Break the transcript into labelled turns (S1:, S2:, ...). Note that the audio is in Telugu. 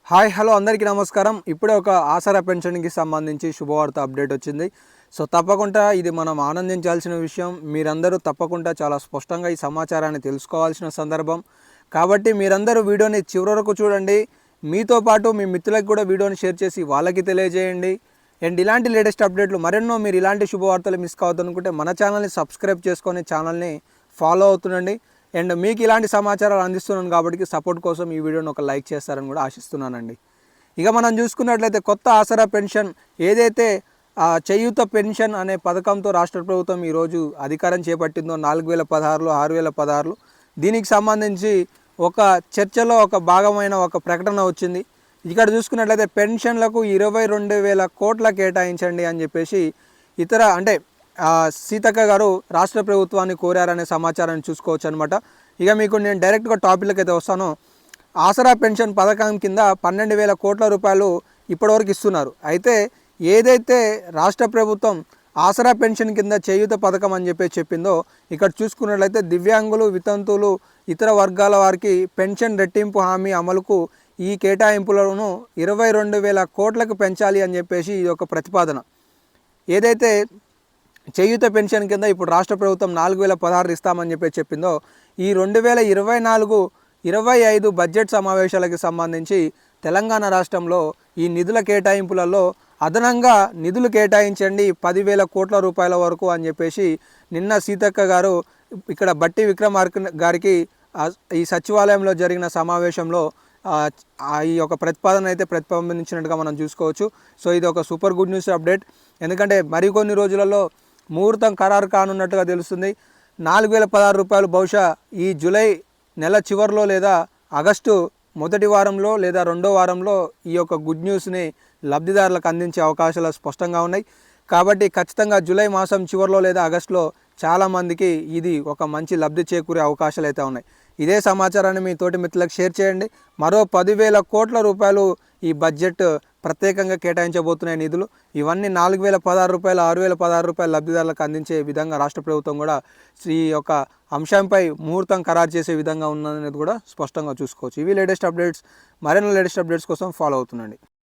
S1: హాయ్ హలో అందరికీ నమస్కారం. ఇప్పుడే ఒక ఆసరా పెన్షన్కి సంబంధించి శుభవార్త అప్డేట్ వచ్చింది. సో తప్పకుండా ఇది మనం ఆనందించాల్సిన విషయం. మీరందరూ తప్పకుండా చాలా స్పష్టంగా ఈ సమాచారాన్ని తెలుసుకోవాల్సిన సందర్భం. కాబట్టి మీరందరూ వీడియోని చివరి వరకు చూడండి. మీతో పాటు మీ మిత్రులకు కూడా వీడియోని షేర్ చేసి వాళ్ళకి తెలియజేయండి. అండ్ ఇలాంటి లేటెస్ట్ అప్డేట్లు మరెన్నో మీరు ఇలాంటి శుభవార్తలు మిస్ కావద్దు అనుకుంటే మన ఛానల్ని సబ్స్క్రైబ్ చేసుకొని ఛానల్ని ఫాలో అవుతుండండి. అండ్ మీకు ఇలాంటి సమాచారాలు అందిస్తున్నాను కాబట్టి సపోర్ట్ కోసం ఈ వీడియోని ఒక లైక్ చేస్తారని కూడా ఆశిస్తున్నానండి. ఇక మనం చూసుకున్నట్లయితే కొత్త ఆసరా పెన్షన్ ఏదైతే చేయూత పెన్షన్ అనే పథకంతో రాష్ట్ర ప్రభుత్వం ఈరోజు అధికారం చేపట్టిందో 4016లో 6016 దీనికి సంబంధించి ఒక చర్చలో ఒక భాగమైన ఒక ప్రకటన వచ్చింది. ఇక్కడ చూసుకున్నట్లయితే పెన్షన్లకు 22,000 కోట్ల కేటాయించండి అని చెప్పేసి అంటే సీతక్క గారు రాష్ట్ర ప్రభుత్వాన్ని కోరారనే సమాచారాన్ని చూసుకోవచ్చు అనమాట. ఇక మీకు నేను డైరెక్ట్గా టాపిక్లకు అయితే వస్తాను. ఆసరా పెన్షన్ పథకం కింద 12,000 కోట్ల రూపాయలు ఇప్పటివరకు ఇస్తున్నారు. అయితే ఏదైతే రాష్ట్ర ప్రభుత్వం ఆసరా పెన్షన్ కింద చేయూత పథకం అని చెప్పి చెప్పిందో ఇక్కడ చూసుకున్నట్లయితే దివ్యాంగులు, వితంతువులు, ఇతర వర్గాల వారికి పెన్షన్ రెట్టింపు హామీ అమలుకు ఈ కేటాయింపులను 22,000 కోట్లకు పెంచాలి అని చెప్పేసి ఇది ఒక ప్రతిపాదన. ఏదైతే చేయూత పెన్షన్ కింద ఇప్పుడు రాష్ట్ర ప్రభుత్వం 4,016 ఇస్తామని చెప్పి చెప్పిందో ఈ 2024-25 బడ్జెట్ సమావేశాలకు సంబంధించి తెలంగాణ రాష్ట్రంలో ఈ నిధుల కేటాయింపులలో అదనంగా నిధులు కేటాయించండి 10,000 కోట్ల రూపాయల వరకు అని చెప్పేసి నిన్న సీతక్క గారు ఇక్కడ బట్టి విక్రమార్క గారికి ఈ సచివాలయంలో జరిగిన సమావేశంలో ఈ యొక్క ప్రతిపాదన అయితే ప్రతిపాదించినట్టుగా మనం చూసుకోవచ్చు. సో ఇది ఒక సూపర్ గుడ్ న్యూస్ అప్డేట్. ఎందుకంటే మరికొన్ని రోజులలో ముహూర్తం ఖరారు కానున్నట్టుగా తెలుస్తుంది. 4,016 రూపాయలు బహుశా ఈ జూలై నెల చివరిలో లేదా ఆగస్టు మొదటి వారంలో లేదా రెండో వారంలో ఈ యొక్క గుడ్ న్యూస్ని లబ్ధిదారులకు అందించే అవకాశాలు స్పష్టంగా ఉన్నాయి. కాబట్టి ఖచ్చితంగా జూలై మాసం చివరిలో లేదా ఆగస్టులో చాలామందికి ఇది ఒక మంచి లబ్ధి చేకూరే అవకాశాలు అయితే ఉన్నాయి. ఇదే సమాచారాన్ని మీ తోటి మిత్రులకు షేర్ చేయండి. మరో 10,000 కోట్ల రూపాయలు ఈ బడ్జెట్ ప్రత్యేకంగా కేటాయించబోతున్నాయి నిధులు. ఇవన్నీ 4,016 రూపాయలు 6,016 రూపాయలు లబ్ధిదారులకు అందించే విధంగా రాష్ట్ర ప్రభుత్వం కూడా ఈ యొక్క అంశంపై ముహూర్తం ఖరారు చేసే విధంగా ఉన్నదనేది కూడా స్పష్టంగా చూసుకోవచ్చు. ఇవి లేటెస్ట్ అప్డేట్స్. మరిన్ని లేటెస్ట్ అప్డేట్స్ కోసం ఫాలో అవుతుండండి.